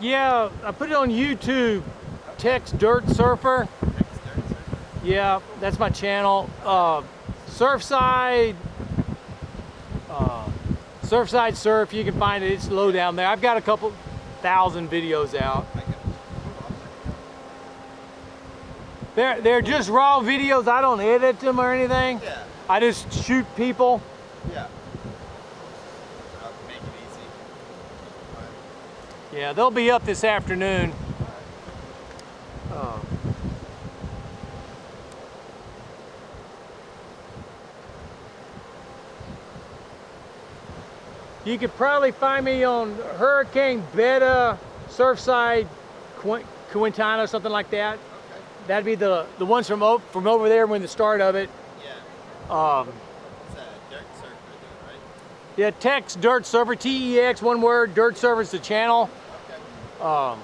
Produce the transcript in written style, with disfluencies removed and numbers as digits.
Yeah, I put it on YouTube. Tex Dirt Surfer. Yeah, that's my channel. Surfside. Surfside Surf. You can find it. It's low down there. I've got a couple thousand videos out. They're just raw videos. I don't edit them or anything. Yeah. I just shoot people. Yeah. Make it easy. Yeah, they'll be up this afternoon. You could probably find me on Hurricane Beta, Surfside, Quintana, something like that. Okay. That'd be the ones from over there when the start of it. Yeah. It's a dirt surfer doing, right? Yeah, Tex Dirt Surfer, TEX, one word. Dirt Surfer's the channel. Okay.